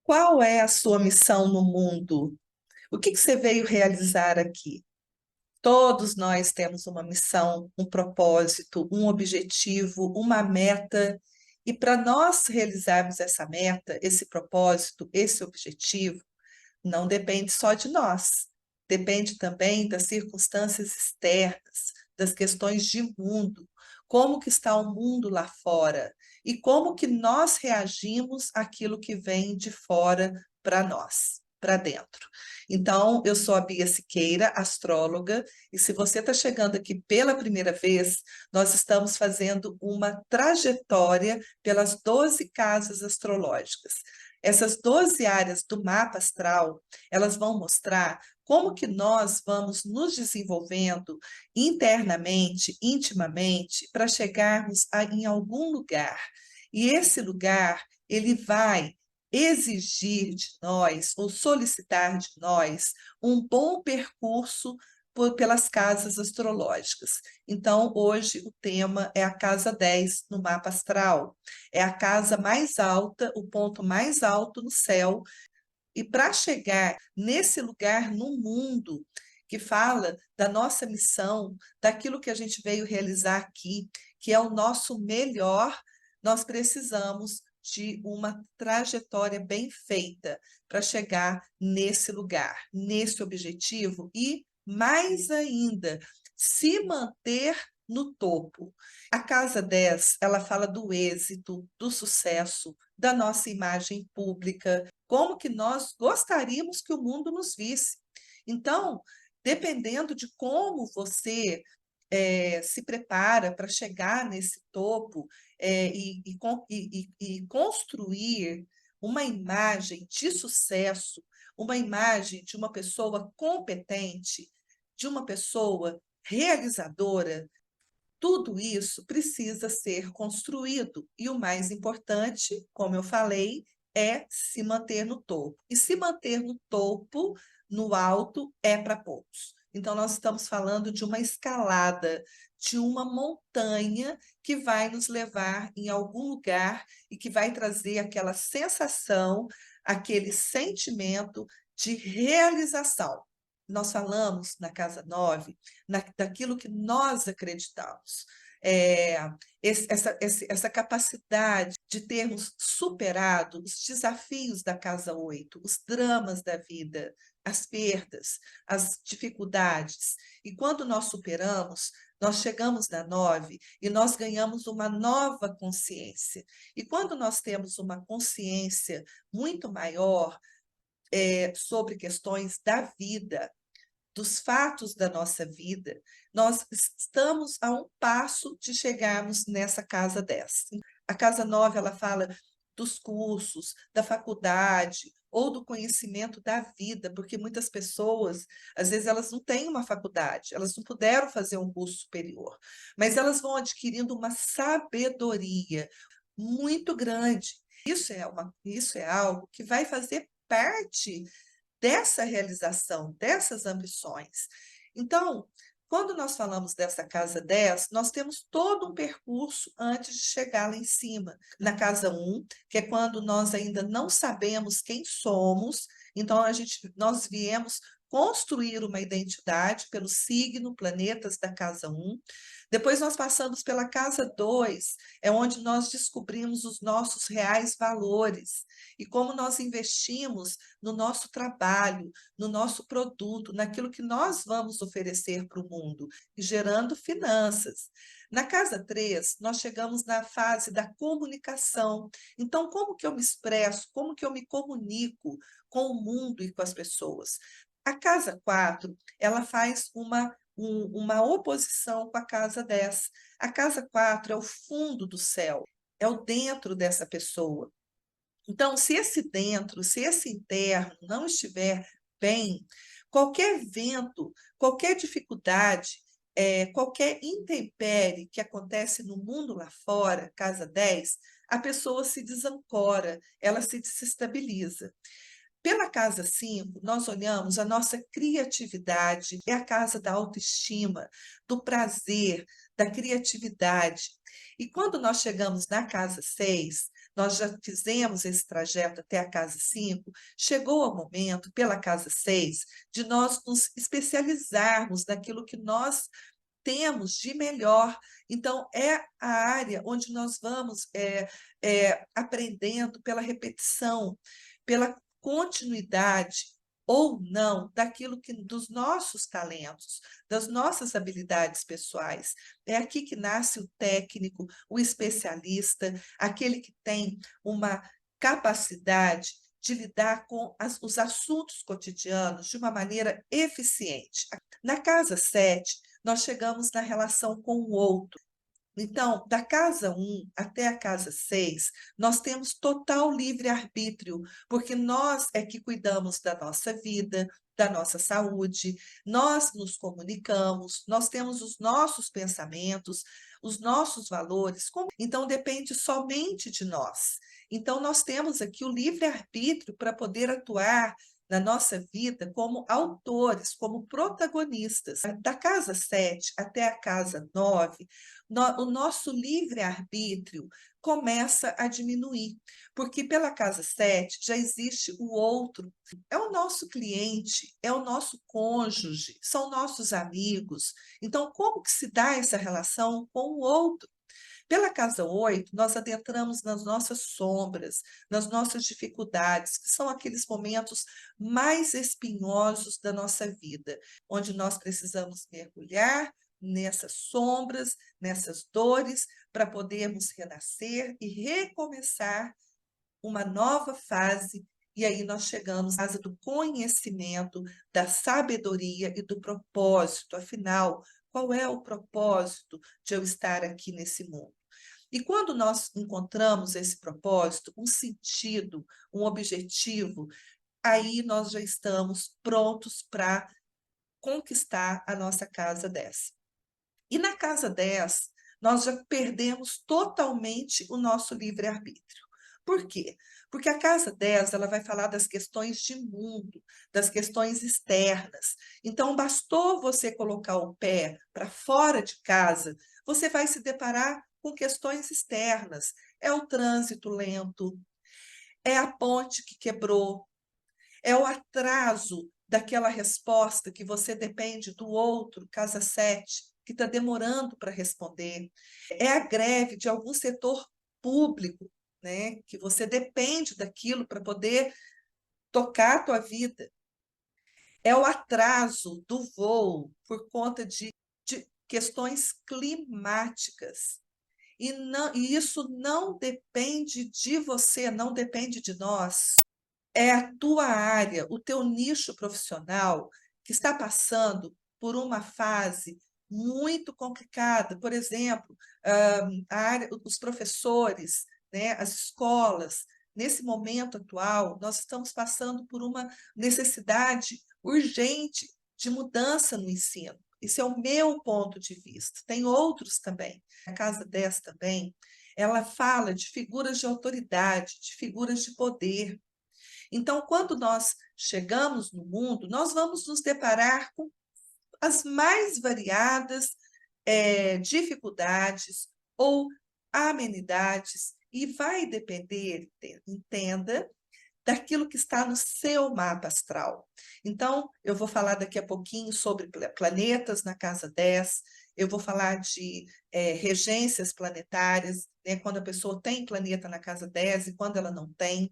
Qual é a sua missão no mundo? O que você veio realizar aqui? Todos nós temos uma missão, um propósito, um objetivo, uma meta. E para nós realizarmos essa meta, esse propósito, esse objetivo, não depende só de nós. Depende também das circunstâncias externas, das questões de mundo, como que está o mundo lá fora e como que nós reagimos àquilo que vem de fora para nós, para dentro. Então, eu sou a Bia Siqueira, astróloga, e se você está chegando aqui pela primeira vez, nós estamos fazendo uma trajetória pelas 12 casas astrológicas. Essas 12 áreas do mapa astral, elas vão mostrar como que nós vamos nos desenvolvendo internamente, intimamente, para chegarmos em algum lugar. E esse lugar, ele vai exigir de nós, ou solicitar de nós, um bom percurso pelas casas astrológicas. Então, hoje o tema é a casa 10 no mapa astral. É a casa mais alta, o ponto mais alto no céu, e para chegar nesse lugar no mundo que fala da nossa missão, daquilo que a gente veio realizar aqui, que é o nosso melhor, nós precisamos de uma trajetória bem feita para chegar nesse lugar, nesse objetivo e, mais ainda, se manter no topo. A casa 10, ela fala do êxito, do sucesso, da nossa imagem pública, como que nós gostaríamos que o mundo nos visse. Então, dependendo de como você se prepara para chegar nesse topo e construir uma imagem de sucesso, uma imagem de uma pessoa competente, de uma pessoa realizadora, tudo isso precisa ser construído. E o mais importante, como eu falei, é se manter no topo. E se manter no topo, no alto, é para poucos. Então, nós estamos falando de uma escalada, de uma montanha que vai nos levar em algum lugar e que vai trazer aquela sensação, aquele sentimento de realização. Nós falamos na Casa 9 daquilo que nós acreditamos. É, essa capacidade de termos superado os desafios da Casa 8, os dramas da vida, as perdas, as dificuldades. E quando nós superamos, nós chegamos na 9 e nós ganhamos uma nova consciência. E quando nós temos uma consciência muito maior sobre questões da vida, dos fatos da nossa vida, nós estamos a um passo de chegarmos nessa casa 10. A casa 9, ela fala dos cursos, da faculdade, ou do conhecimento da vida, porque muitas pessoas, às vezes, elas não têm uma faculdade, elas não puderam fazer um curso superior, mas elas vão adquirindo uma sabedoria muito grande. Isso é algo que vai fazer parte dessa realização, dessas ambições. Então, quando nós falamos dessa casa 10, nós temos todo um percurso antes de chegar lá em cima. Na casa 1, que é quando nós ainda não sabemos quem somos, então nós viemos construir uma identidade pelo signo, planetas da casa 1. Depois nós passamos pela casa 2, é onde nós descobrimos os nossos reais valores e como nós investimos no nosso trabalho, no nosso produto, naquilo que nós vamos oferecer para o mundo, gerando finanças. Na casa 3, nós chegamos na fase da comunicação. Então, como que eu me expresso, como que eu me comunico com o mundo e com as pessoas? A casa 4, ela faz uma oposição com a casa 10. A casa 4 é o fundo do céu, é o dentro dessa pessoa. Então, se esse dentro, se esse interno não estiver bem, qualquer vento, qualquer dificuldade, qualquer intempérie que acontece no mundo lá fora, casa 10, a pessoa se desancora, ela se desestabiliza. Pela casa 5, nós olhamos a nossa criatividade, é a casa da autoestima, do prazer, da criatividade. E quando nós chegamos na casa 6, nós já fizemos esse trajeto até a casa 5, chegou o momento, pela casa 6, de nós nos especializarmos naquilo que nós temos de melhor. Então, é a área onde nós vamos aprendendo pela repetição, pela continuidade ou não daquilo que dos nossos talentos, das nossas habilidades pessoais. É aqui que nasce o técnico, o especialista, aquele que tem uma capacidade de lidar com os assuntos cotidianos de uma maneira eficiente. Na casa 7, nós chegamos na relação com o outro. Então, da casa 1 até a casa 6, nós temos total livre-arbítrio, porque nós é que cuidamos da nossa vida, da nossa saúde, nós nos comunicamos, nós temos os nossos pensamentos, os nossos valores, então depende somente de nós. Então, nós temos aqui o livre-arbítrio para poder atuar na nossa vida como autores, como protagonistas. Da casa 7 até a casa 9, o nosso livre-arbítrio começa a diminuir, porque pela casa 7 já existe o outro, é o nosso cliente, é o nosso cônjuge, são nossos amigos. Então, como que se dá essa relação com o outro? Pela casa 8, nós adentramos nas nossas sombras, nas nossas dificuldades, que são aqueles momentos mais espinhosos da nossa vida, onde nós precisamos mergulhar nessas sombras, nessas dores, para podermos renascer e recomeçar uma nova fase. E aí nós chegamos à fase do conhecimento, da sabedoria e do propósito. Afinal, qual é o propósito de eu estar aqui nesse mundo? E quando nós encontramos esse propósito, um sentido, um objetivo, aí nós já estamos prontos para conquistar a nossa casa 10. E na casa 10, nós já perdemos totalmente o nosso livre-arbítrio. Por quê? Porque a casa 10 ela vai falar das questões de mundo, das questões externas. Então, bastou você colocar o pé para fora de casa, você vai se deparar com questões externas. É o trânsito lento, é a ponte que quebrou, é o atraso daquela resposta que você depende do outro, casa 7, que está demorando para responder. É a greve de algum setor público, né, que você depende daquilo para poder tocar a tua vida. É o atraso do voo por conta de questões climáticas. E isso não depende de você, não depende de nós. É a tua área, o teu nicho profissional que está passando por uma fase muito complicada. Por exemplo, a área, os professores, né, as escolas, nesse momento atual, nós estamos passando por uma necessidade urgente de mudança no ensino. Esse é o meu ponto de vista. Tem outros também. A Casa 10 também, ela fala de figuras de autoridade, de figuras de poder. Então, quando nós chegamos no mundo, nós vamos nos deparar com as mais variadas dificuldades ou amenidades, e vai depender, entenda, daquilo que está no seu mapa astral. Então, eu vou falar daqui a pouquinho sobre planetas na casa 10, eu vou falar de regências planetárias, né, quando a pessoa tem planeta na casa 10 e quando ela não tem.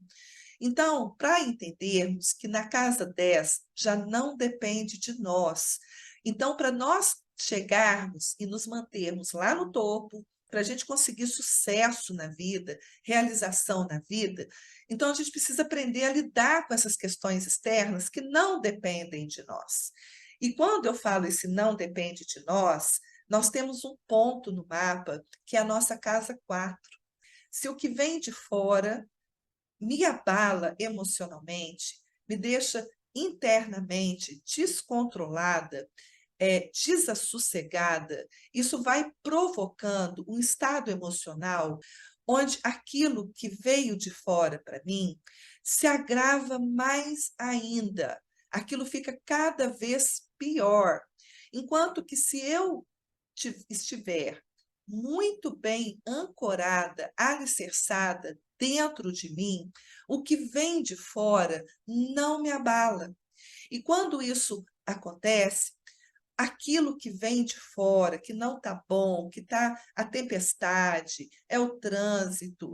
Então, para entendermos que na casa 10 já não depende de nós. Então, para nós chegarmos e nos mantermos lá no topo, para a gente conseguir sucesso na vida, realização na vida, então a gente precisa aprender a lidar com essas questões externas que não dependem de nós. E quando eu falo esse não depende de nós, nós temos um ponto no mapa que é a nossa casa 4. Se o que vem de fora me abala emocionalmente, me deixa internamente descontrolada, desassossegada, isso vai provocando um estado emocional onde aquilo que veio de fora para mim se agrava mais ainda. Aquilo fica cada vez pior. Enquanto que se eu estiver muito bem ancorada, alicerçada dentro de mim, o que vem de fora não me abala. E quando isso acontece, aquilo que vem de fora, que não está bom, que está a tempestade, é o trânsito,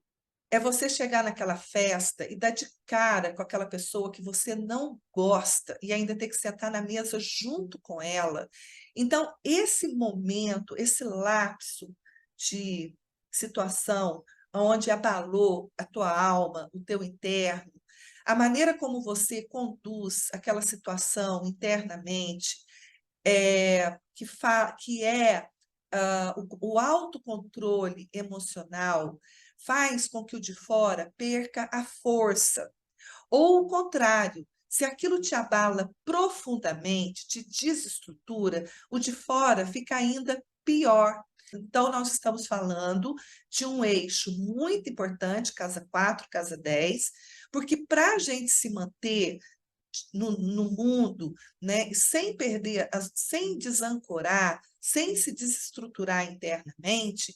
é você chegar naquela festa e dar de cara com aquela pessoa que você não gosta e ainda ter que sentar na mesa junto com ela. Então, esse momento, esse lapso de situação onde abalou a tua alma, o teu interno, a maneira como você conduz aquela situação internamente, que é o autocontrole emocional, faz com que o de fora perca a força. Ou o contrário, se aquilo te abala profundamente, te desestrutura, o de fora fica ainda pior. Então, nós estamos falando de um eixo muito importante, casa 4, casa 10, porque para a gente se manter no mundo, né, sem perder, sem desancorar, sem se desestruturar internamente,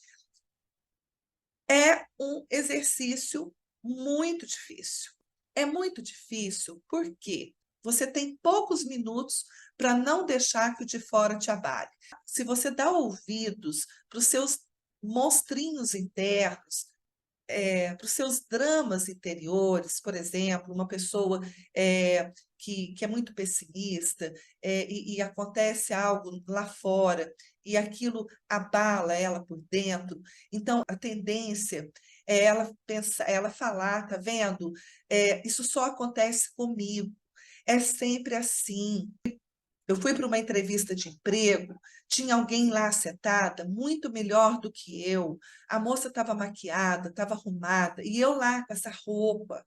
é um exercício muito difícil. É muito difícil porque você tem poucos minutos para não deixar que o de fora te abale. Se você dá ouvidos para os seus monstrinhos internos, para os seus dramas interiores, por exemplo, uma pessoa que é muito pessimista, e acontece algo lá fora e aquilo abala ela por dentro. Então, a tendência é ela pensar, ela falar, tá vendo? Isso só acontece comigo. É sempre assim. Eu fui para uma entrevista de emprego, tinha alguém lá sentada, muito melhor do que eu. A moça estava maquiada, estava arrumada, e eu lá com essa roupa.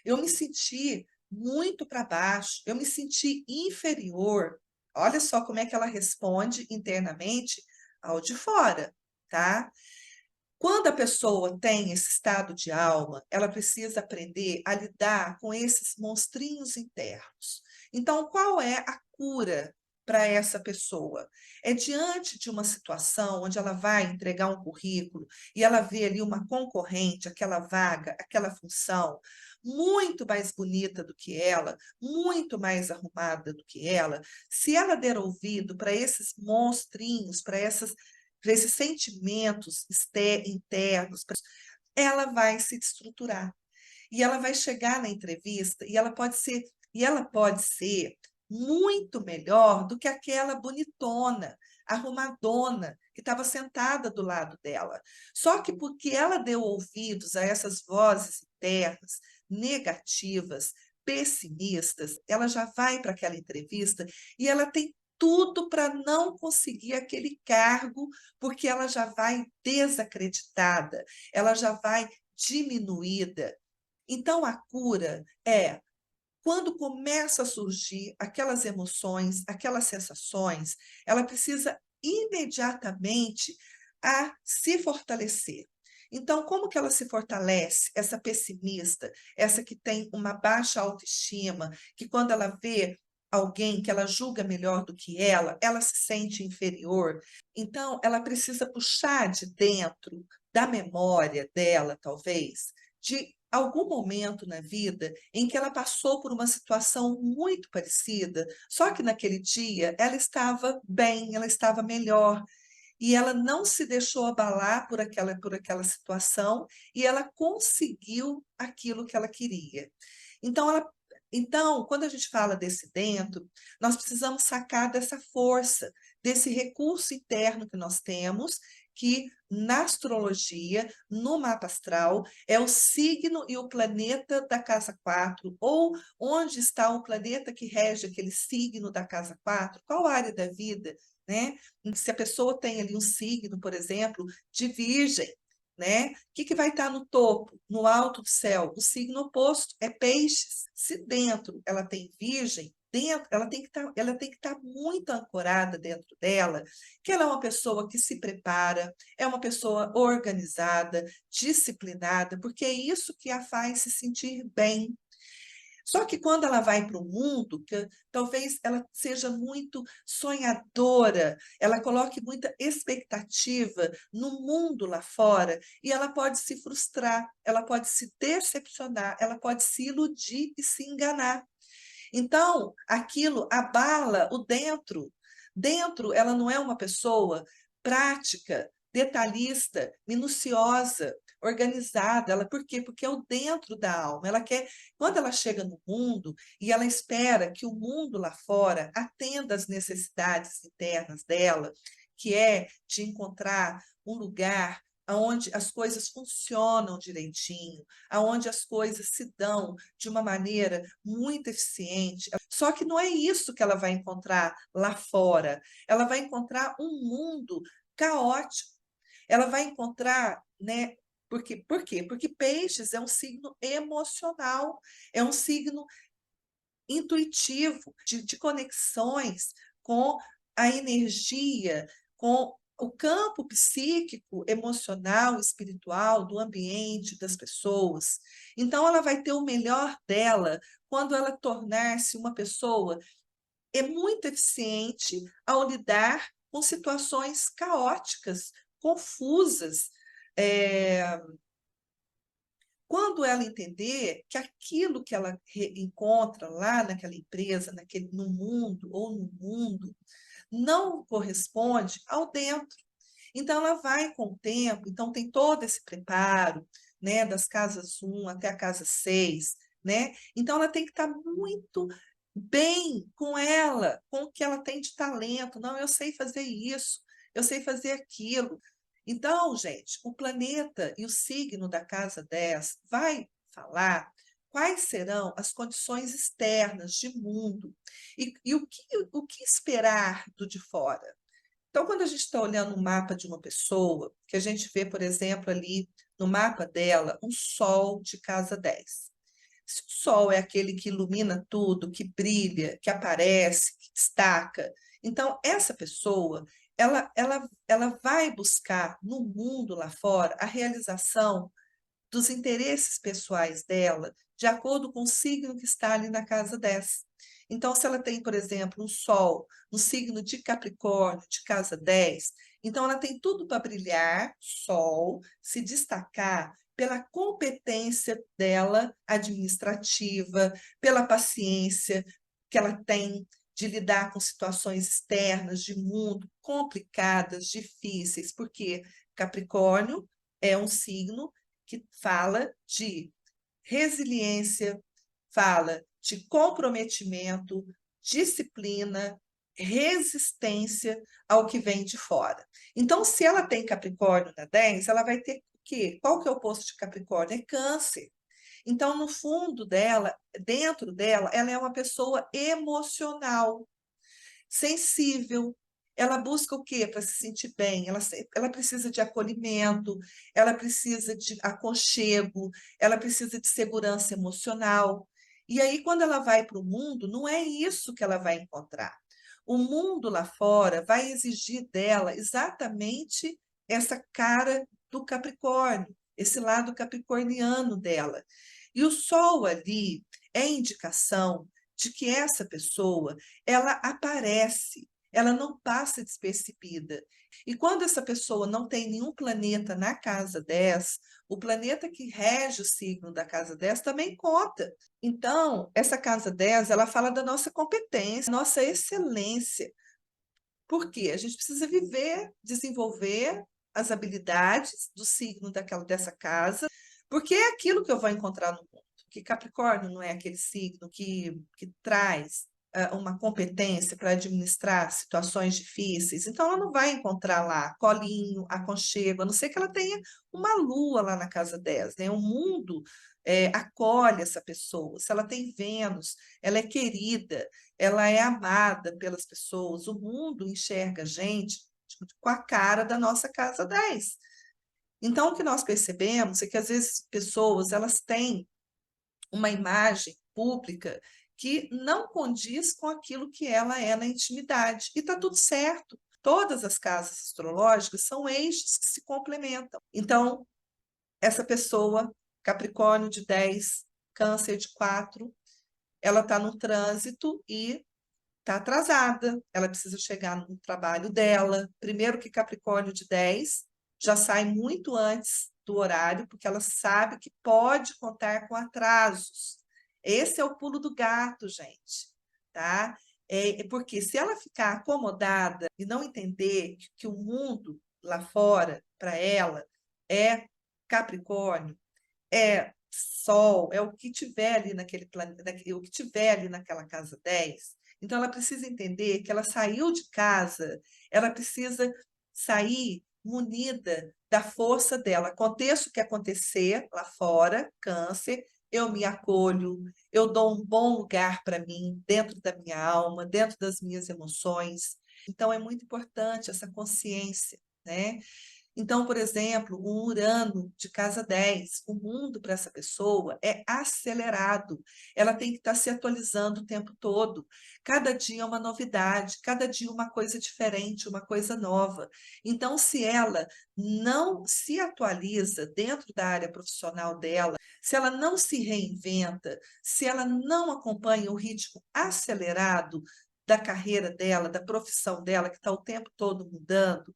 Eu me senti muito para baixo, eu me senti inferior. Olha só como é que ela responde internamente ao de fora, tá? Quando a pessoa tem esse estado de alma, ela precisa aprender a lidar com esses monstrinhos internos. Então, qual é a cura para essa pessoa? É diante de uma situação onde ela vai entregar um currículo e ela vê ali uma concorrente, aquela vaga, aquela função, muito mais bonita do que ela, muito mais arrumada do que ela. Se ela der ouvido para esses monstrinhos, para esses sentimentos internos, ela vai se destruturar. E ela vai chegar na entrevista e ela pode ser muito melhor do que aquela bonitona, arrumadona, que estava sentada do lado dela. Só que porque ela deu ouvidos a essas vozes internas negativas, pessimistas, ela já vai para aquela entrevista e ela tem tudo para não conseguir aquele cargo, porque ela já vai desacreditada, ela já vai diminuída. Então, a cura é quando começa a surgir aquelas emoções, aquelas sensações, ela precisa imediatamente a se fortalecer. Então, como que ela se fortalece? Essa pessimista, essa que tem uma baixa autoestima, que quando ela vê alguém que ela julga melhor do que ela se sente inferior. Então, ela precisa puxar de dentro da memória dela, talvez, de algum momento na vida em que ela passou por uma situação muito parecida, só que naquele dia ela estava bem, ela estava melhor, e ela não se deixou abalar por aquela situação, e ela conseguiu aquilo que ela queria. Então, quando a gente fala desse dentro, nós precisamos sacar dessa força, desse recurso interno que nós temos, que na astrologia, no mapa astral, é o signo e o planeta da casa 4, ou onde está o planeta que rege aquele signo da casa 4, qual área da vida, né? Se a pessoa tem ali um signo, por exemplo, de Virgem, né? O que vai estar no topo, no alto do céu? O signo oposto é Peixes. Se dentro ela tem Virgem, dentro ela tem que estar muito ancorada dentro dela, que ela é uma pessoa que se prepara, é uma pessoa organizada, disciplinada, porque é isso que a faz se sentir bem. Só que quando ela vai para o mundo, que talvez ela seja muito sonhadora, ela coloque muita expectativa no mundo lá fora, e ela pode se frustrar, ela pode se decepcionar, ela pode se iludir e se enganar. Então, aquilo abala o dentro. Dentro, ela não é uma pessoa prática, detalhista, minuciosa, organizada. Ela, por quê? Porque é o dentro da alma. Ela quer, quando ela chega no mundo e ela espera que o mundo lá fora atenda às necessidades internas dela, que é de encontrar um lugar onde as coisas funcionam direitinho, aonde as coisas se dão de uma maneira muito eficiente. Só que não é isso que ela vai encontrar lá fora. Ela vai encontrar um mundo caótico. Ela vai encontrar, né? Por quê? Porque peixes é um signo emocional, é um signo intuitivo, de conexões com a energia, com o campo psíquico, emocional, espiritual do ambiente, das pessoas. Então, ela vai ter o melhor dela quando ela tornar-se uma pessoa muito eficiente ao lidar com situações caóticas, confusas. É, Quando ela entender que aquilo que ela encontra lá naquela empresa, no mundo ou no mundo, não corresponde ao dentro. Então, ela vai com o tempo, então tem todo esse preparo, né, das casas 1 até a casa 6, né? Então, ela tem que estar muito bem com ela, com o que ela tem de talento. Não, eu sei fazer isso, eu sei fazer aquilo. Então, gente, o planeta e o signo da casa 10 vai falar quais serão as condições externas de mundo e o que esperar do de fora. Então, quando a gente está olhando o mapa de uma pessoa, que a gente vê, por exemplo, ali no mapa dela, um sol de casa 10. Se o sol é aquele que ilumina tudo, que brilha, que aparece, que destaca, então essa pessoa, ela vai buscar no mundo lá fora a realização dos interesses pessoais dela, de acordo com o signo que está ali na casa 10. Então, se ela tem, por exemplo, um Sol no signo de Capricórnio, de casa 10, então ela tem tudo para brilhar, Sol, se destacar pela competência dela administrativa, pela paciência que ela tem de lidar com situações externas, de mundo complicadas, difíceis, porque Capricórnio é um signo que fala de resiliência, fala de comprometimento, disciplina, resistência ao que vem de fora. Então, se ela tem Capricórnio na 10, ela vai ter o quê? Qual que é o oposto de Capricórnio? É Câncer. Então, no fundo dela, dentro dela, ela é uma pessoa emocional, sensível. Ela busca o quê para se sentir bem? Ela precisa de acolhimento, ela precisa de aconchego, ela precisa de segurança emocional. E aí, quando ela vai para o mundo, não é isso que ela vai encontrar. O mundo lá fora vai exigir dela exatamente essa cara do Capricórnio, esse lado capricorniano dela. E o Sol ali é indicação de que essa pessoa ela aparece, ela não passa despercebida. E quando essa pessoa não tem nenhum planeta na casa 10, o planeta que rege o signo da casa 10 também conta. Então, essa casa 10, ela fala da nossa competência, nossa excelência. Por quê? A gente precisa viver, desenvolver as habilidades do signo dessa casa, porque é aquilo que eu vou encontrar no mundo. Que Capricórnio não é aquele signo que traz uma competência para administrar situações difíceis, então ela não vai encontrar lá colinho, aconchego, a não ser que ela tenha uma lua lá na casa 10, né? O mundo acolhe essa pessoa. Se ela tem Vênus, ela é querida, ela é amada pelas pessoas, o mundo enxerga a gente com a cara da nossa casa 10. Então, o que nós percebemos é que, às vezes, pessoas elas têm uma imagem pública que não condiz com aquilo que ela é na intimidade. E está tudo certo. Todas as casas astrológicas são eixos que se complementam. Então, essa pessoa, Capricórnio de 10, Câncer de 4, ela está no trânsito e está atrasada, ela precisa chegar no trabalho dela. Primeiro que Capricórnio de 10 já sai muito antes do horário, porque ela sabe que pode contar com atrasos. Esse é o pulo do gato, gente, tá? Porque se ela ficar acomodada e não entender que o mundo lá fora, para ela, é Capricórnio, é Sol, é o que tiver ali naquele planeta, o que tiver ali naquela casa 10. Então, ela precisa entender que ela saiu de casa, ela precisa sair munida da força dela. Aconteça o que acontecer lá fora, Câncer, eu me acolho, eu dou um bom lugar para mim, dentro da minha alma, dentro das minhas emoções. Então, é muito importante essa consciência, né? Então, por exemplo, um Urano de casa 10, o mundo para essa pessoa é acelerado. Ela tem que estar se atualizando o tempo todo. Cada dia é uma novidade, cada dia uma coisa diferente, uma coisa nova. Então, se ela não se atualiza dentro da área profissional dela, se ela não se reinventa, se ela não acompanha o ritmo acelerado da carreira dela, da profissão dela, que está o tempo todo mudando,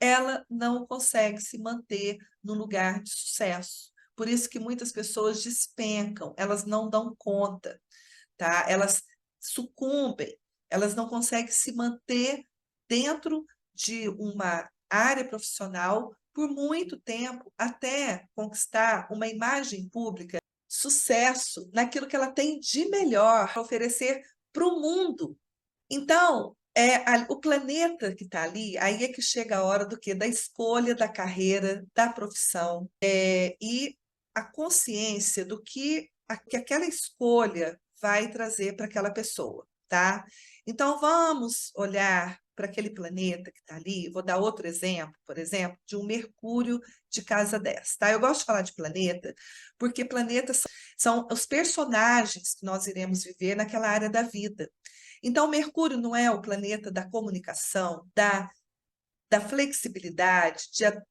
ela não consegue se manter no lugar de sucesso. Por isso que muitas pessoas despencam, elas não dão conta, tá? Elas sucumbem, elas não conseguem se manter dentro de uma área profissional por muito tempo, até conquistar uma imagem pública, sucesso naquilo que ela tem de melhor a oferecer para o mundo. Então, o planeta que está ali, aí é que chega a hora do quê? Da escolha da carreira, da profissão, e a consciência do que aquela escolha vai trazer para aquela pessoa, tá? Então, vamos olhar para aquele planeta que está ali. Vou dar outro exemplo, por exemplo, de um Mercúrio de casa 10, tá? Eu gosto de falar de planeta, porque planetas são os personagens que nós iremos viver naquela área da vida. Então, Mercúrio não é o planeta da comunicação, da flexibilidade,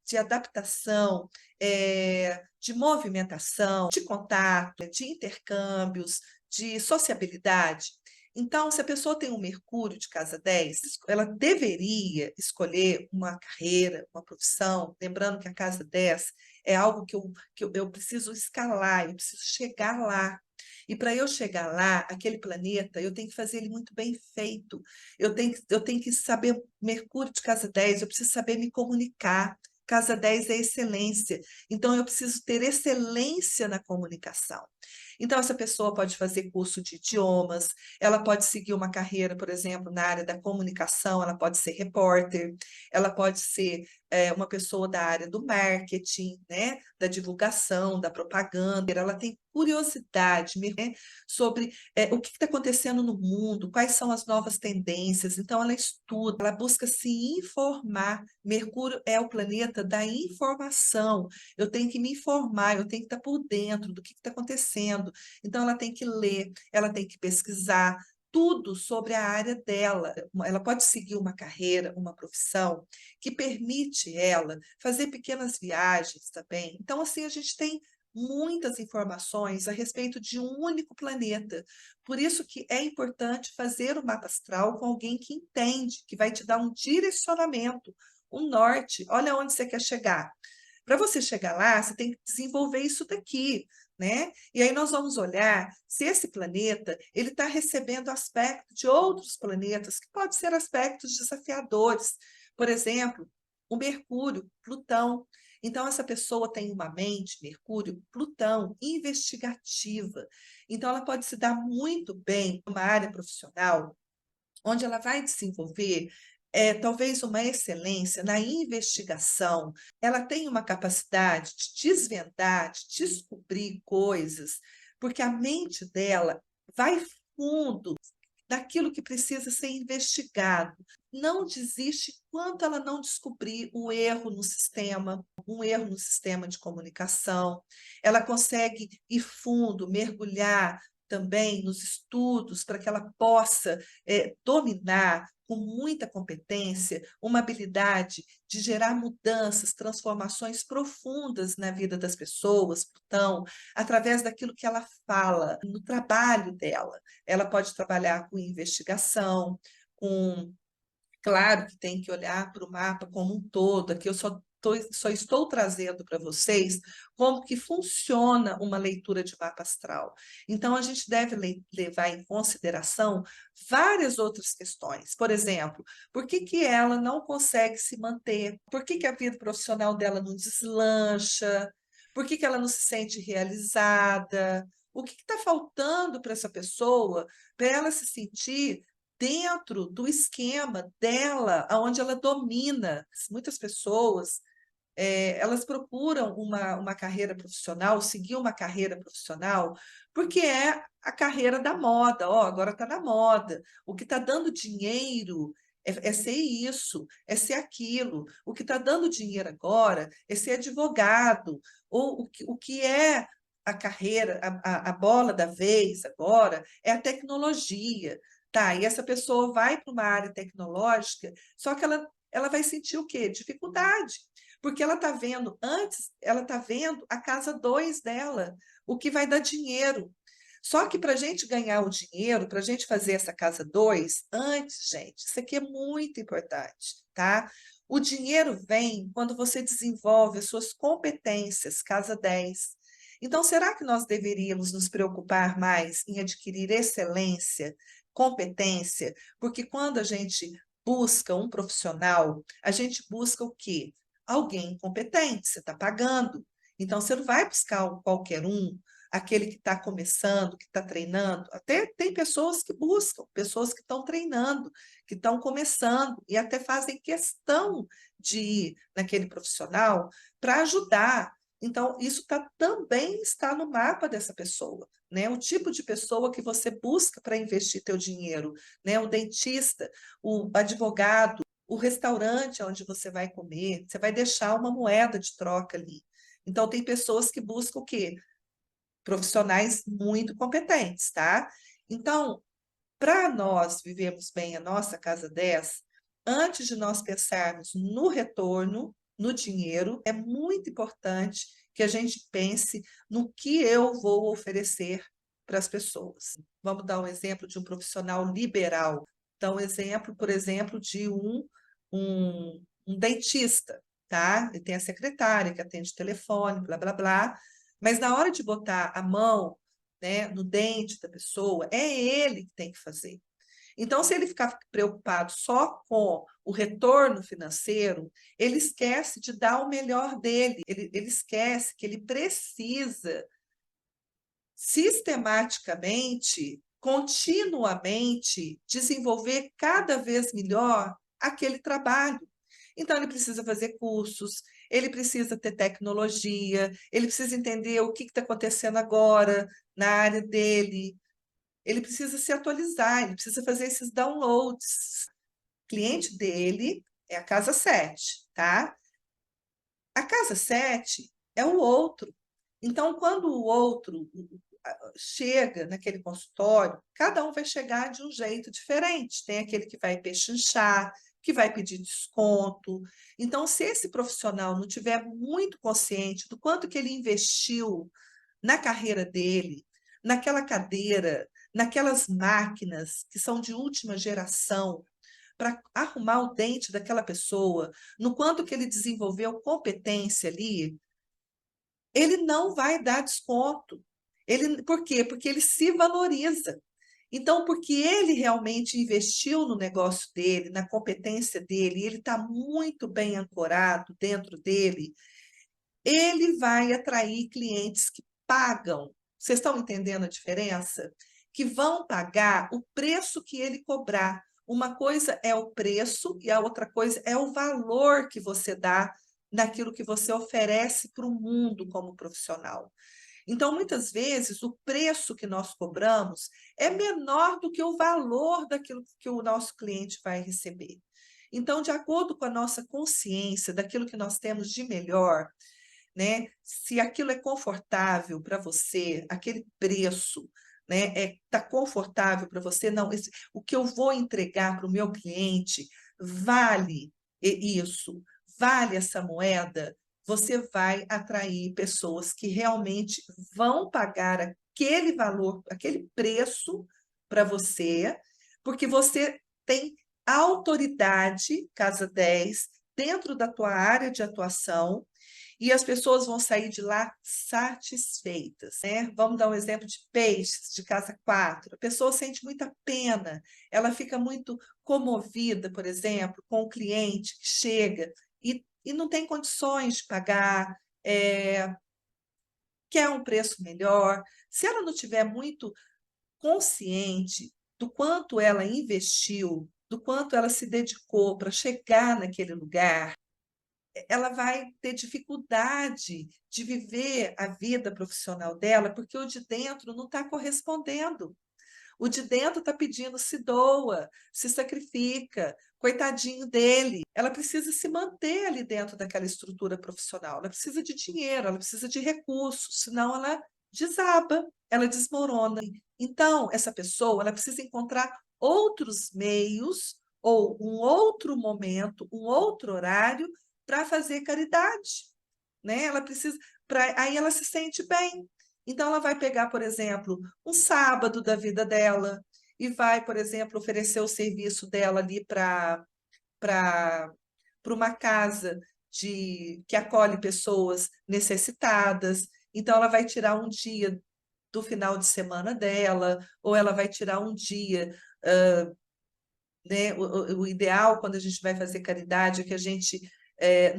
de adaptação, de movimentação, de contato, de intercâmbios, de sociabilidade. Então, se a pessoa tem um Mercúrio de casa 10, ela deveria escolher uma carreira, uma profissão, lembrando que a casa 10 é algo que eu preciso escalar, eu preciso chegar lá. E para eu chegar lá, aquele planeta, eu tenho que fazer ele muito bem feito. Eu tenho que saber, Mercúrio de casa 10, eu preciso saber me comunicar. Casa 10 é excelência. Então, eu preciso ter excelência na comunicação. Então, essa pessoa pode fazer curso de idiomas, ela pode seguir uma carreira, por exemplo, na área da comunicação, ela pode ser repórter, ela pode ser uma pessoa da área do marketing, né, da divulgação, da propaganda. Ela tem curiosidade, né, sobre o que está acontecendo no mundo, quais são as novas tendências. Então, ela estuda, ela busca se informar. Mercúrio é o planeta da informação. Eu tenho que me informar, eu tenho que estar por dentro do que está acontecendo. Então, ela tem que ler, ela tem que pesquisar tudo sobre a área dela. Ela pode seguir uma carreira, uma profissão que permite ela fazer pequenas viagens também. Então, assim, a gente tem muitas informações a respeito de um único planeta. Por isso que é importante fazer o mapa astral com alguém que entende, que vai te dar um direcionamento, um norte. Olha onde você quer chegar. Para você chegar lá, você tem que desenvolver isso daqui, né? E aí nós vamos olhar se esse planeta ele está recebendo aspecto de outros planetas, que podem ser aspectos desafiadores. Por exemplo, o Mercúrio, Plutão. Então, essa pessoa tem uma mente, Mercúrio, Plutão, investigativa. Então, ela pode se dar muito bem numa área profissional onde ela vai desenvolver talvez uma excelência na investigação. Ela tem uma capacidade de desvendar, de descobrir coisas, porque a mente dela vai fundo daquilo que precisa ser investigado. Não desiste enquanto ela não descobrir um erro no sistema de comunicação. Ela consegue ir fundo, mergulhar também nos estudos para que ela possa dominar com muita competência, uma habilidade de gerar mudanças, transformações profundas na vida das pessoas, então, através daquilo que ela fala no trabalho dela. Ela pode trabalhar com investigação, com claro que tem que olhar para o mapa como um todo. Aqui eu só estou trazendo para vocês como que funciona uma leitura de mapa astral. Então, a gente deve levar em consideração várias outras questões. Por exemplo, por que que ela não consegue se manter? Por que que a vida profissional dela não deslancha? Por que que ela não se sente realizada? O que está faltando para essa pessoa, para ela se sentir dentro do esquema dela, onde ela domina? Muitas pessoas, elas procuram uma carreira profissional, seguir uma carreira profissional, porque é a carreira da moda. Ó, agora está na moda. O que está dando dinheiro é ser isso, é ser aquilo. O que está dando dinheiro agora é ser advogado. Ou o que é a carreira, a bola da vez agora é a tecnologia. Tá, e essa pessoa vai para uma área tecnológica, só que ela vai sentir o quê? Dificuldade, porque ela está vendo, antes, ela está vendo a casa 2 dela, o que vai dar dinheiro. Só que para a gente ganhar o dinheiro, para a gente fazer essa casa 2 antes, gente, isso aqui é muito importante, tá? O dinheiro vem quando você desenvolve as suas competências, casa 10. Então, será que nós deveríamos nos preocupar mais em adquirir excelência, competência? Porque quando a gente busca um profissional, a gente busca o quê? Alguém competente, você está pagando. Então, você não vai buscar qualquer um, aquele que está começando, que está treinando. Até tem pessoas que buscam, pessoas que estão treinando, que estão começando, e até fazem questão de ir naquele profissional para ajudar. Então, isso também está no mapa dessa pessoa, né? O tipo de pessoa que você busca para investir teu dinheiro, né? O dentista, o advogado, o restaurante onde você vai comer, você vai deixar uma moeda de troca ali. Então, tem pessoas que buscam o quê? Profissionais muito competentes, tá? Então, para nós vivermos bem a nossa casa 10, antes de nós pensarmos no retorno, no dinheiro, é muito importante que a gente pense no que eu vou oferecer para as pessoas. Vamos dar um exemplo de um profissional liberal. Então, exemplo, por exemplo, de um dentista, tá? Ele tem a secretária que atende o telefone, blá, blá, blá. Mas na hora de botar a mão, né, no dente da pessoa, é ele que tem que fazer. Então, se ele ficar preocupado só com o retorno financeiro, ele esquece de dar o melhor dele, ele esquece que ele precisa sistematicamente, continuamente, desenvolver cada vez melhor aquele trabalho. Então, ele precisa fazer cursos, ele precisa ter tecnologia, ele precisa entender o que está acontecendo agora na área dele, ele precisa se atualizar, ele precisa fazer esses downloads. O cliente dele é a casa 7, tá? A casa 7 é o outro. Então, quando o outro chega naquele consultório, cada um vai chegar de um jeito diferente. Tem aquele que vai pechinchar, que vai pedir desconto. Então, se esse profissional não tiver muito consciente do quanto que ele investiu na carreira dele, naquela cadeira, naquelas máquinas que são de última geração, para arrumar o dente daquela pessoa, no quanto que ele desenvolveu competência ali, ele não vai dar desconto. Por quê? Porque ele se valoriza. Então, porque ele realmente investiu no negócio dele, na competência dele, e ele está muito bem ancorado dentro dele, ele vai atrair clientes que pagam. Vocês estão entendendo a diferença? Que vão pagar o preço que ele cobrar. Uma coisa é o preço e a outra coisa é o valor que você dá naquilo que você oferece para o mundo como profissional. Então, muitas vezes, o preço que nós cobramos é menor do que o valor daquilo que o nosso cliente vai receber. Então, de acordo com a nossa consciência daquilo que nós temos de melhor, né? Se aquilo é confortável para você, aquele preço, né? Tá confortável para você? Não, o que eu vou entregar para o meu cliente vale isso, vale essa moeda. Você vai atrair pessoas que realmente vão pagar aquele valor, aquele preço para você, porque você tem autoridade, casa 10, dentro da tua área de atuação, e as pessoas vão sair de lá satisfeitas, né? Vamos dar um exemplo de peixes, de casa 4. A pessoa sente muita pena, ela fica muito comovida, por exemplo, com o cliente que chega e não tem condições de pagar, quer um preço melhor. Se ela não tiver muito consciente do quanto ela investiu, do quanto ela se dedicou para chegar naquele lugar, ela vai ter dificuldade de viver a vida profissional dela, porque o de dentro não está correspondendo. O de dentro está pedindo, se doa, se sacrifica, coitadinho dele. Ela precisa se manter ali dentro daquela estrutura profissional. Ela precisa de dinheiro, ela precisa de recursos, senão ela desaba, ela desmorona. Então, essa pessoa, ela precisa encontrar outros meios ou um outro momento, um outro horário para fazer caridade, né? Ela precisa, aí ela se sente bem. Então, ela vai pegar, por exemplo, um sábado da vida dela e vai, por exemplo, oferecer o serviço dela ali para uma casa que acolhe pessoas necessitadas. Então, ela vai tirar um dia do final de semana dela, ou ela vai tirar um dia, né? O ideal quando a gente vai fazer caridade é que a gente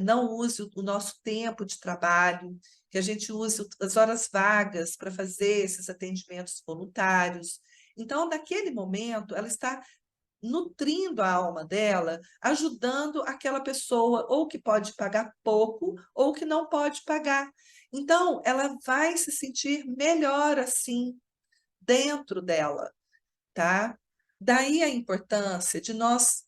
não use o nosso tempo de trabalho, que a gente use as horas vagas para fazer esses atendimentos voluntários. Então, naquele momento, ela está nutrindo a alma dela, ajudando aquela pessoa, ou que pode pagar pouco, ou que não pode pagar. Então, ela vai se sentir melhor assim, dentro dela, tá? Daí a importância de nós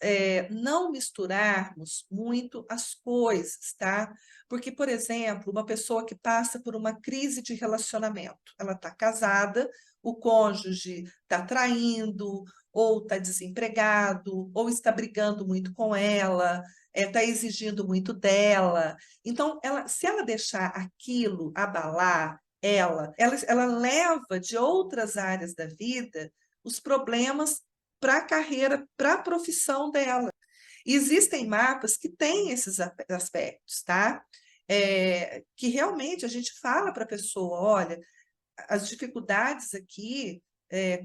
não misturarmos muito as coisas, tá? Porque, por exemplo, uma pessoa que passa por uma crise de relacionamento, ela está casada, o cônjuge está traindo, ou está desempregado, ou está brigando muito com ela, está exigindo muito dela. Então, se ela deixar aquilo abalar ela leva de outras áreas da vida os problemas para a carreira, para a profissão dela. E existem mapas que têm esses aspectos, tá? Que realmente a gente fala para a pessoa, olha, as dificuldades aqui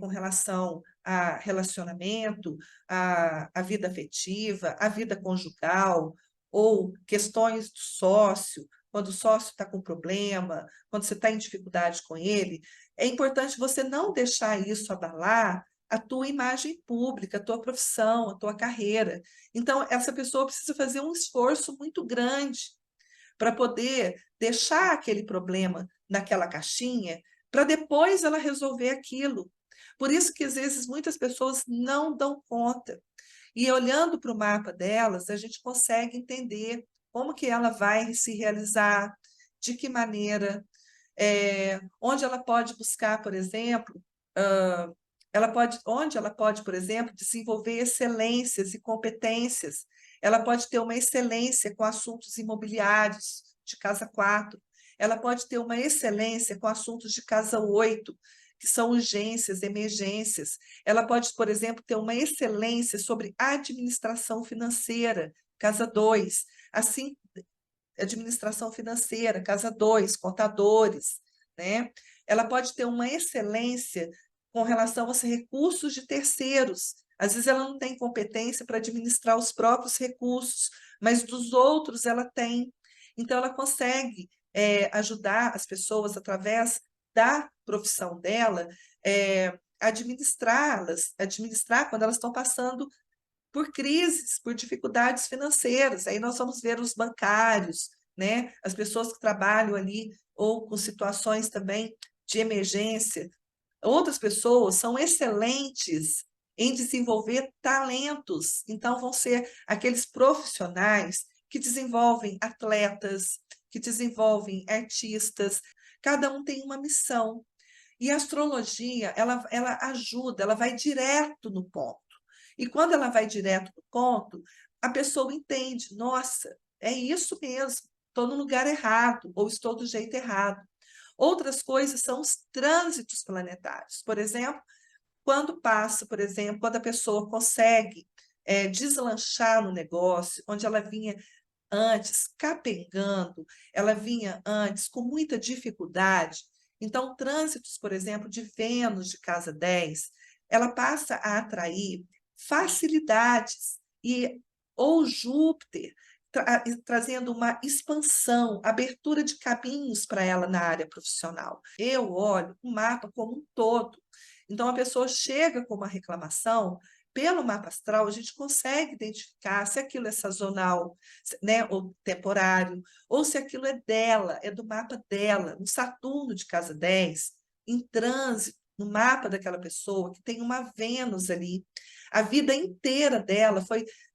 com relação a relacionamento, a vida afetiva, a vida conjugal, ou questões do sócio, quando o sócio está com problema, quando você está em dificuldade com ele, é importante você não deixar isso abalar a tua imagem pública, a tua profissão, a tua carreira. Então, essa pessoa precisa fazer um esforço muito grande para poder deixar aquele problema naquela caixinha, para depois ela resolver aquilo. Por isso que, às vezes, muitas pessoas não dão conta. E olhando para o mapa delas, a gente consegue entender como que ela vai se realizar, de que maneira, onde ela pode buscar, por exemplo, onde ela pode, por exemplo, desenvolver excelências e competências. Ela pode ter uma excelência com assuntos imobiliários, de casa 4. Ela pode ter uma excelência com assuntos de casa 8, que são urgências, emergências. Ela pode, por exemplo, ter uma excelência sobre administração financeira, casa 2. Assim, administração financeira, casa 2, contadores, né? Ela pode ter uma excelência com relação aos recursos de terceiros. Às vezes ela não tem competência para administrar os próprios recursos, mas dos outros ela tem. Então, ela consegue ajudar as pessoas através da profissão dela, administrar quando elas estão passando por crises, por dificuldades financeiras. Aí nós vamos ver os bancários, né? As pessoas que trabalham ali ou com situações também de emergência. Outras pessoas são excelentes em desenvolver talentos, então vão ser aqueles profissionais que desenvolvem atletas, que desenvolvem artistas. Cada um tem uma missão. E a astrologia, ela ajuda, ela vai direto no ponto. E quando ela vai direto no ponto, a pessoa entende, nossa, é isso mesmo, estou no lugar errado, ou estou do jeito errado. Outras coisas são os trânsitos planetários. Por exemplo, quando passa, por exemplo, quando a pessoa consegue deslanchar no negócio, onde ela vinha antes capengando, ela vinha antes com muita dificuldade. Então, trânsitos, por exemplo, de Vênus de casa 10, ela passa a atrair facilidades e ou Júpiter trazendo uma expansão, abertura de caminhos para ela na área profissional. Eu olho o mapa como um todo. Então, a pessoa chega com uma reclamação, pelo mapa astral, a gente consegue identificar se aquilo é sazonal, né, ou temporário, ou se aquilo é dela, é do mapa dela, no Saturno de casa 10, em trânsito, no mapa daquela pessoa, que tem uma Vênus ali. A vida inteira dela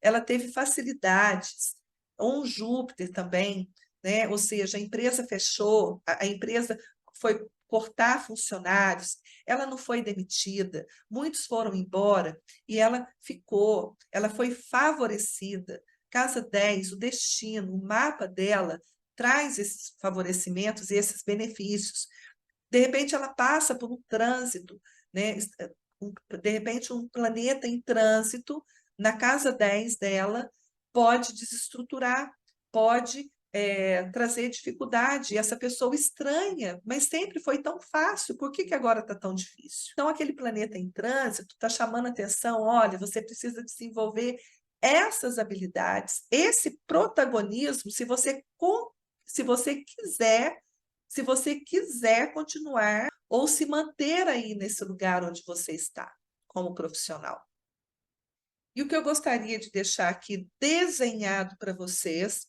ela teve facilidades, ou um Júpiter também, né? Ou seja, a empresa fechou, a empresa foi cortar funcionários, ela não foi demitida, muitos foram embora e ela ficou, ela foi favorecida. Casa 10, o destino, o mapa dela traz esses favorecimentos e esses benefícios. De repente, ela passa por um trânsito, né? De repente, um planeta em trânsito na casa 10 dela pode desestruturar, pode trazer dificuldade. E essa pessoa estranha, mas sempre foi tão fácil, por que agora está tão difícil? Então, aquele planeta em trânsito está chamando a atenção: olha, você precisa desenvolver essas habilidades, esse protagonismo, se você quiser se você quiser continuar ou se manter aí nesse lugar onde você está, como profissional. E o que eu gostaria de deixar aqui desenhado para vocês,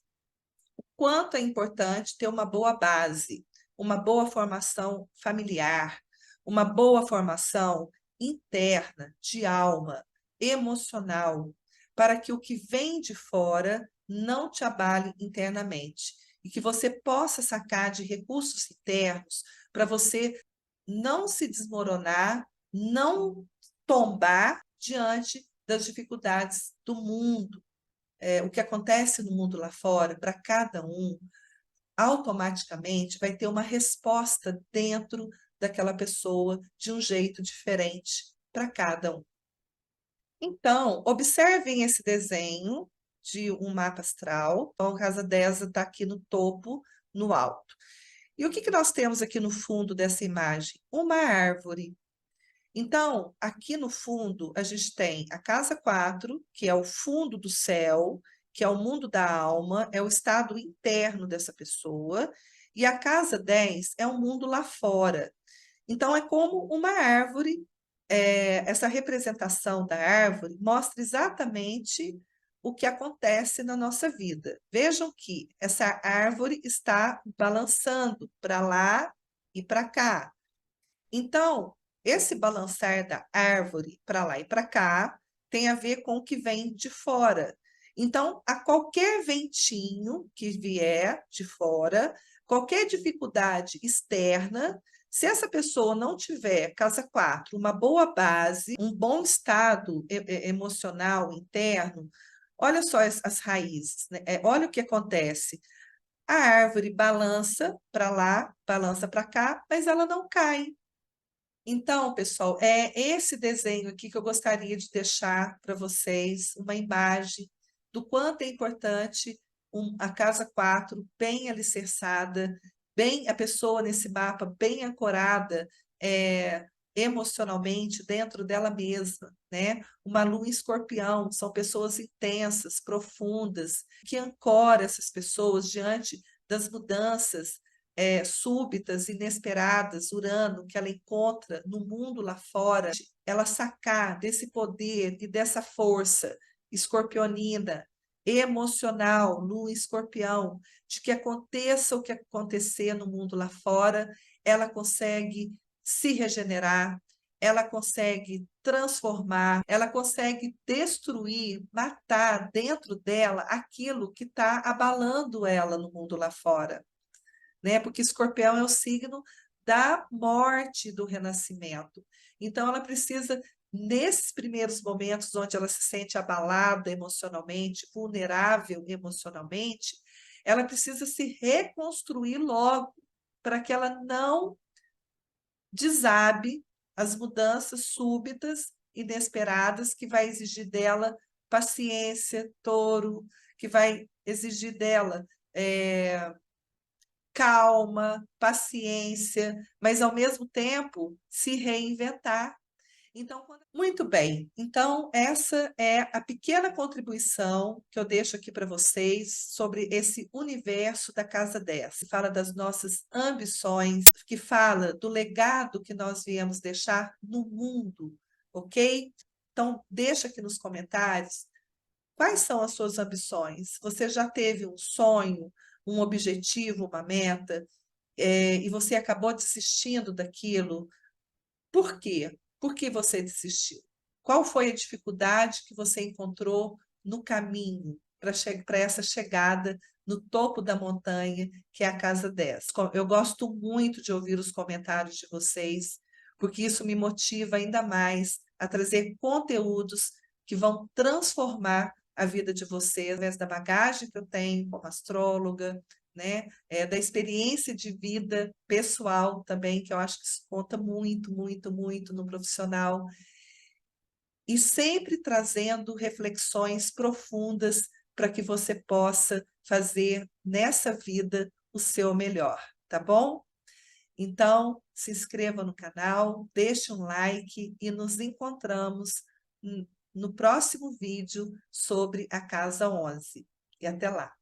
o quanto é importante ter uma boa base, uma boa formação familiar, uma boa formação interna, de alma, emocional, para que o que vem de fora não te abale internamente e que você possa sacar de recursos internos para você não se desmoronar, não tombar diante das dificuldades do mundo. O que acontece no mundo lá fora, para cada um, automaticamente vai ter uma resposta dentro daquela pessoa de um jeito diferente para cada um. Então, observem esse desenho de um mapa astral. Então, a casa 10 está aqui no topo, no alto. E o que nós temos aqui no fundo dessa imagem? Uma árvore. Então, aqui no fundo, a gente tem a casa 4, que é o fundo do céu, que é o mundo da alma, é o estado interno dessa pessoa, e a casa 10 é o mundo lá fora. Então, é como uma árvore, essa representação da árvore mostra exatamente o que acontece na nossa vida. Vejam que essa árvore está balançando para lá e para cá. Então, esse balançar da árvore para lá e para cá tem a ver com o que vem de fora. Então, a qualquer ventinho que vier de fora, qualquer dificuldade externa, se essa pessoa não tiver, casa 4, uma boa base, um bom estado emocional interno, olha só as raízes, né? Olha o que acontece. A árvore balança para lá, balança para cá, mas ela não cai. Então, pessoal, é esse desenho aqui que eu gostaria de deixar para vocês, uma imagem do quanto é importante a casa 4 bem alicerçada, bem a pessoa nesse mapa bem ancorada emocionalmente dentro dela mesma, né? Uma lua em escorpião, são pessoas intensas, profundas, que ancora essas pessoas diante das mudanças súbitas, inesperadas, Urano, que ela encontra no mundo lá fora, ela sacar desse poder e dessa força escorpionina, emocional, Lua em Escorpião, de que aconteça o que acontecer no mundo lá fora, ela consegue se regenerar, ela consegue transformar, ela consegue destruir, matar dentro dela aquilo que está abalando ela no mundo lá fora, né? Porque Escorpião é o signo da morte e do renascimento. Então, ela precisa, nesses primeiros momentos onde ela se sente abalada emocionalmente, vulnerável emocionalmente, ela precisa se reconstruir logo, para que ela não desabe as mudanças súbitas, inesperadas, que vai exigir dela paciência, touro, que vai exigir dela calma, paciência, mas ao mesmo tempo se reinventar. Então, muito bem. Então, essa é a pequena contribuição que eu deixo aqui para vocês sobre esse universo da Casa 10. Que fala das nossas ambições, que fala do legado que nós viemos deixar no mundo, ok? Então, deixa aqui nos comentários quais são as suas ambições. Você já teve um sonho, um objetivo, uma meta, e você acabou desistindo daquilo? Por quê? Por que você desistiu? Qual foi a dificuldade que você encontrou no caminho para essa chegada no topo da montanha, que é a Casa 10? Eu gosto muito de ouvir os comentários de vocês, porque isso me motiva ainda mais a trazer conteúdos que vão transformar a vida de vocês, através da bagagem que eu tenho como astróloga, né? Da experiência de vida pessoal também, que eu acho que isso conta muito, muito, muito no profissional, e sempre trazendo reflexões profundas para que você possa fazer nessa vida o seu melhor, tá bom? Então, se inscreva no canal, deixe um like e nos encontramos no próximo vídeo sobre a Casa 11. E até lá!